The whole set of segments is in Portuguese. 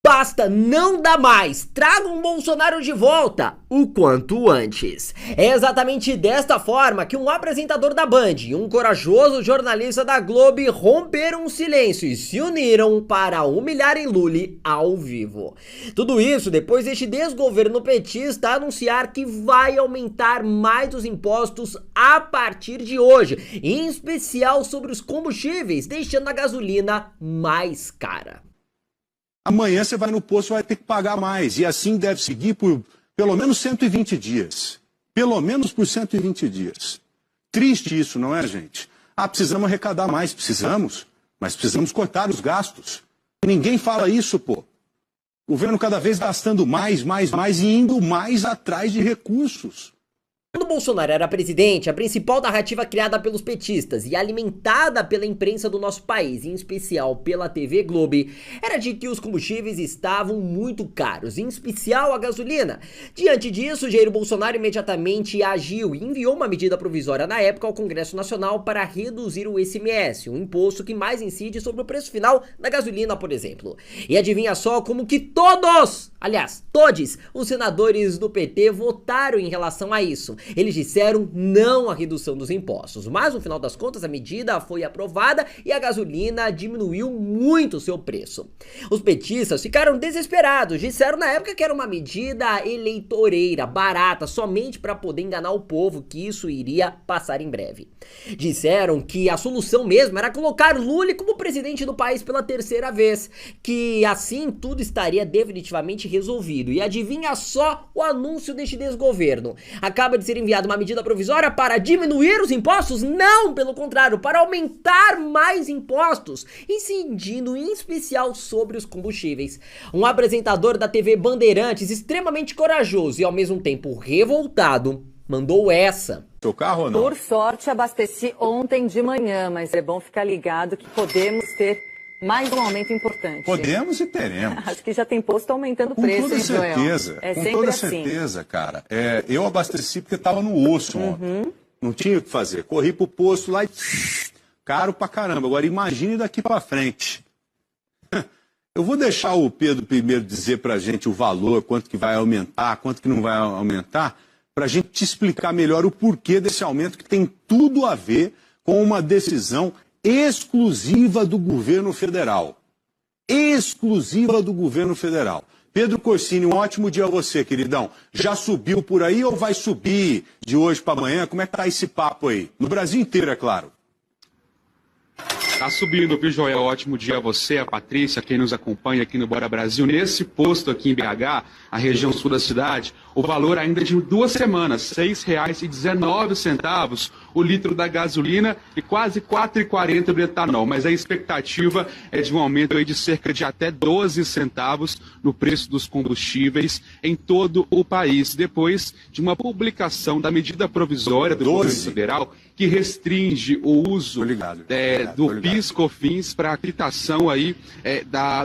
Basta, não dá mais, tragam Bolsonaro de volta, o quanto antes. É exatamente desta forma que um apresentador da Band e um corajoso jornalista da Globo romperam o silêncio e se uniram para humilharem Lula ao vivo. Tudo isso depois deste desgoverno petista anunciar que vai aumentar mais os impostos a partir de hoje, em especial sobre os combustíveis, deixando a gasolina mais cara. Amanhã você vai no posto e vai ter que pagar mais. E assim deve seguir por pelo menos 120 dias. Pelo menos por 120 dias. Triste isso, não é, gente? Precisamos arrecadar mais. Precisamos. Mas precisamos cortar os gastos. Ninguém fala isso, pô. O governo cada vez gastando mais e indo mais atrás de recursos. Quando Bolsonaro era presidente, a principal narrativa criada pelos petistas e alimentada pela imprensa do nosso país, em especial pela TV Globo, era de que os combustíveis estavam muito caros, em especial a gasolina. Diante disso, Jair Bolsonaro imediatamente agiu e enviou uma medida provisória na época ao Congresso Nacional para reduzir o ICMS, um imposto que mais incide sobre o preço final da gasolina, por exemplo. E adivinha só como que todos os senadores do PT votaram em relação a isso. Eles disseram não à redução dos impostos, mas no final das contas a medida foi aprovada e a gasolina diminuiu muito seu preço. Os petistas ficaram desesperados, disseram na época que era uma medida eleitoreira, barata, somente para poder enganar o povo, que isso iria passar em breve. Disseram que a solução mesmo era colocar Lula como presidente do país pela terceira vez, que assim tudo estaria definitivamente resolvido. E adivinha só o anúncio deste desgoverno. Acaba de ser enviada uma medida provisória para diminuir os impostos? Não, pelo contrário, para aumentar mais impostos, incidindo em especial sobre os combustíveis. Um apresentador da TV Bandeirantes, extremamente corajoso e ao mesmo tempo revoltado, mandou essa. Seu carro ou não? Por sorte, abasteci ontem de manhã, mas é bom ficar ligado que podemos ter mais um aumento importante. Podemos e teremos. Acho que já tem posto aumentando o preço, com toda certeza, Joel? É com sempre toda assim. certeza, cara. Eu abasteci porque estava no osso ontem. Não tinha o que fazer. Corri pro posto lá e caro pra caramba. Agora imagine daqui pra frente. Eu vou deixar o Pedro primeiro dizer pra gente o valor, quanto que vai aumentar, quanto que não vai aumentar, pra gente te explicar melhor o porquê desse aumento que tem tudo a ver com uma decisão exclusiva do governo federal. Exclusiva do governo federal. Pedro Corsini, um ótimo dia a você, queridão. Já subiu por aí ou vai subir de hoje para amanhã? Como é que tá esse papo aí? No Brasil inteiro, é claro. Tá subindo, viu, Joel? Ótimo dia a você, a Patrícia, quem nos acompanha aqui no Bora Brasil. Nesse posto aqui em BH, a região sul da cidade, o valor ainda é de 2 semanas, R$ 6,19 o litro da gasolina e quase R$ 4,40 do etanol. Mas a expectativa é de um aumento aí de cerca de até 12 centavos no preço dos combustíveis em todo o país, depois de uma publicação da medida provisória do governo federal que restringe o uso do PIS/COFINS para a quitação aí,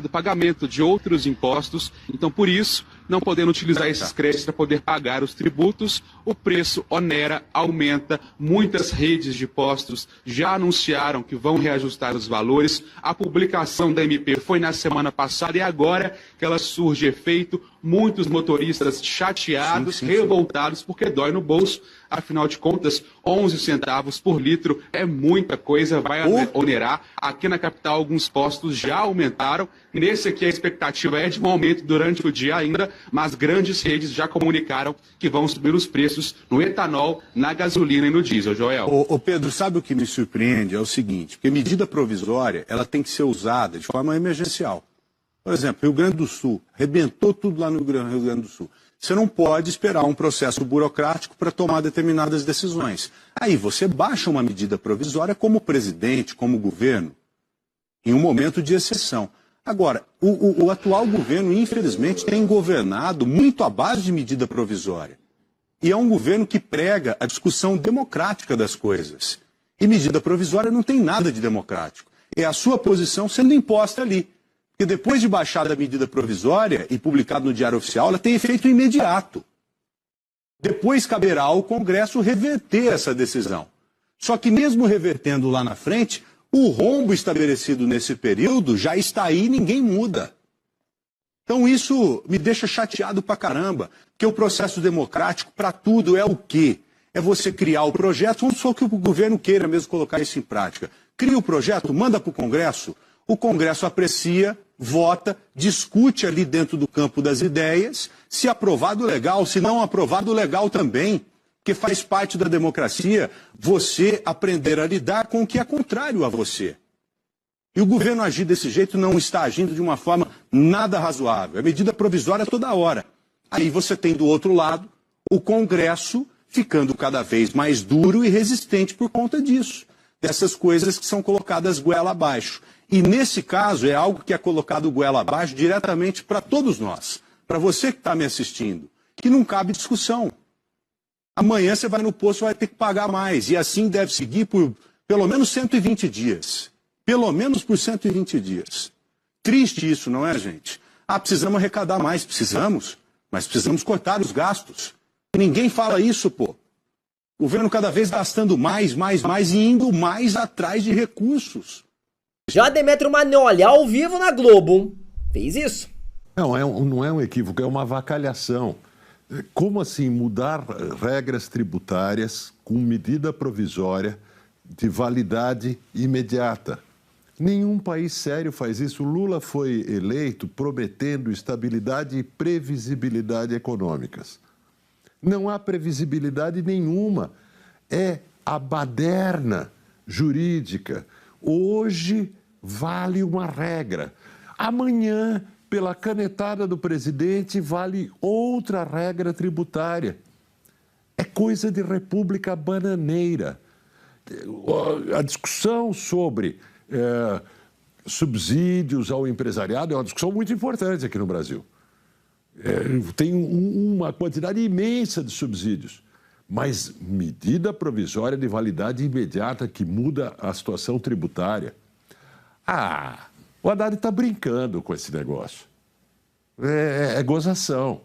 do pagamento de outros impostos. Então, por isso, não podendo utilizar esses créditos para poder pagar os tributos, o preço onera, aumenta. Muitas redes de postos já anunciaram que vão reajustar os valores. A publicação da MP foi na semana passada e agora que ela surge efeito, muitos motoristas chateados, revoltados, porque dói no bolso. Afinal de contas, 11 centavos por litro é muita coisa, vai onerar. Aqui na capital, alguns postos já aumentaram. Nesse aqui, a expectativa é de um aumento durante o dia ainda, mas grandes redes já comunicaram que vão subir os preços no etanol, na gasolina e no diesel, Joel. Ô Pedro, sabe o que me surpreende? É o seguinte, porque medida provisória, ela tem que ser usada de forma emergencial. Por exemplo, Rio Grande do Sul, arrebentou tudo lá no Rio Grande do Sul. Você não pode esperar um processo burocrático para tomar determinadas decisões. Aí você baixa uma medida provisória como presidente, como governo, em um momento de exceção. Agora, o atual governo, infelizmente, tem governado muito à base de medida provisória. E é um governo que prega a discussão democrática das coisas. E medida provisória não tem nada de democrático. É a sua posição sendo imposta ali. Porque depois de baixada a medida provisória e publicada no Diário Oficial, ela tem efeito imediato. Depois caberá ao Congresso reverter essa decisão. Só que mesmo revertendo lá na frente, o rombo estabelecido nesse período já está aí e ninguém muda. Então isso me deixa chateado pra caramba, porque o processo democrático para tudo é o quê? É você criar o projeto, vamos só que o governo queira mesmo colocar isso em prática. Cria o projeto, manda para o Congresso aprecia, vota, discute ali dentro do campo das ideias, se aprovado legal, se não aprovado legal também, porque faz parte da democracia você aprender a lidar com o que é contrário a você. E o governo agir desse jeito não está agindo de uma forma nada razoável. É medida provisória toda hora. Aí você tem do outro lado o Congresso ficando cada vez mais duro e resistente por conta disso. Dessas coisas que são colocadas goela abaixo. E nesse caso é algo que é colocado goela abaixo diretamente para todos nós. Para você que está me assistindo. Que não cabe discussão. Amanhã você vai no posto e vai ter que pagar mais. E assim deve seguir por pelo menos 120 dias. Pelo menos por 120 dias. Triste isso, não é, gente? Precisamos arrecadar mais. Precisamos. Mas precisamos cortar os gastos. Ninguém fala isso, pô. O governo cada vez gastando mais e indo mais atrás de recursos. Já Demetrio Magnoli, ao vivo na Globo, fez isso. Não é um equívoco, é uma avacalhação. Como assim mudar regras tributárias com medida provisória de validade imediata? Nenhum país sério faz isso. Lula foi eleito prometendo estabilidade e previsibilidade econômicas. Não há previsibilidade nenhuma. É a baderna jurídica. Hoje vale uma regra. Amanhã, pela canetada do presidente, vale outra regra tributária. É coisa de república bananeira. A discussão sobre subsídios ao empresariado é uma discussão muito importante aqui no Brasil. Tem uma quantidade imensa de subsídios, mas medida provisória de validade imediata que muda a situação tributária. O Haddad está brincando com esse negócio. É gozação.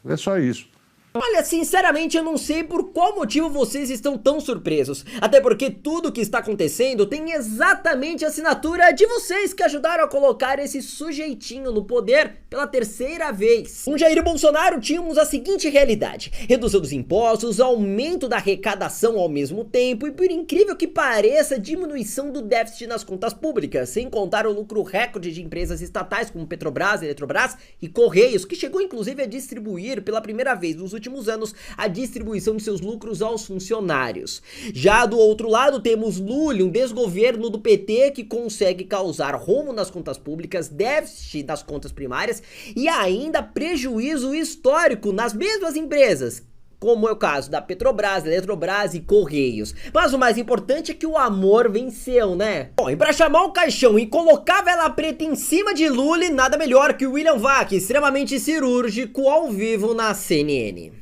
É só isso. Olha, sinceramente eu não sei por qual motivo vocês estão tão surpresos. Até porque tudo que está acontecendo tem exatamente a assinatura de vocês que ajudaram a colocar esse sujeitinho no poder pela terceira vez. Com Jair Bolsonaro tínhamos a seguinte realidade: redução dos impostos, aumento da arrecadação ao mesmo tempo e, por incrível que pareça, diminuição do déficit nas contas públicas, sem contar o lucro recorde de empresas estatais como Petrobras, Eletrobras e Correios, que chegou inclusive a distribuir pela primeira vez nos últimos anos a distribuição de seus lucros aos funcionários. Já do outro lado temos Lula, um desgoverno do PT que consegue causar rombo nas contas públicas, déficit nas contas primárias e ainda prejuízo histórico nas mesmas empresas, como é o caso da Petrobras, Eletrobras e Correios. Mas o mais importante é que o amor venceu, né? Bom, e pra chamar o caixão e colocar a vela preta em cima de Lula, nada melhor que o William Vac, extremamente cirúrgico, ao vivo na CNN.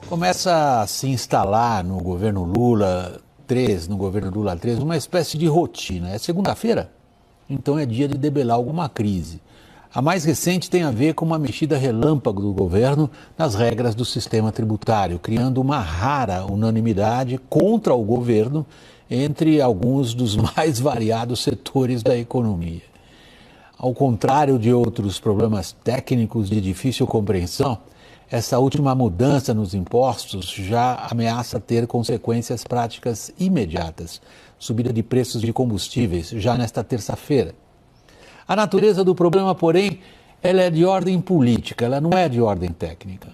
Começa a se instalar no governo Lula 3, uma espécie de rotina. É segunda-feira? Então é dia de debelar alguma crise. A mais recente tem a ver com uma mexida relâmpago do governo nas regras do sistema tributário, criando uma rara unanimidade contra o governo entre alguns dos mais variados setores da economia. Ao contrário de outros problemas técnicos de difícil compreensão, essa última mudança nos impostos já ameaça ter consequências práticas imediatas, subida de preços de combustíveis já nesta terça-feira. A natureza do problema, porém, ela é de ordem política, ela não é de ordem técnica.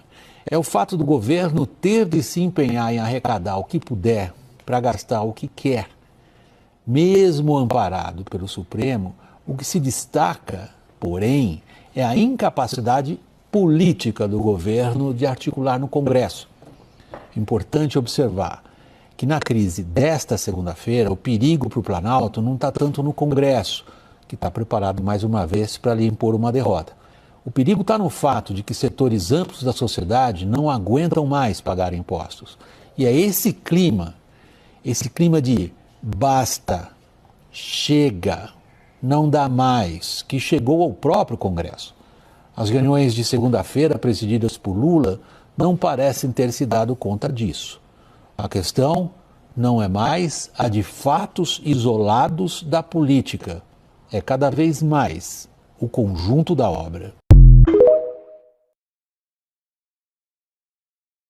É o fato do governo ter de se empenhar em arrecadar o que puder para gastar o que quer. Mesmo amparado pelo Supremo, o que se destaca, porém, é a incapacidade política do governo de articular no Congresso. Importante observar que na crise desta segunda-feira, o perigo para o Planalto não está tanto no Congresso, que está preparado mais uma vez para lhe impor uma derrota. O perigo está no fato de que setores amplos da sociedade não aguentam mais pagar impostos. E é esse clima de basta, chega, não dá mais, que chegou ao próprio Congresso. As reuniões de segunda-feira presididas por Lula não parecem ter se dado conta disso. A questão não é mais a de fatos isolados da política. É cada vez mais o conjunto da obra.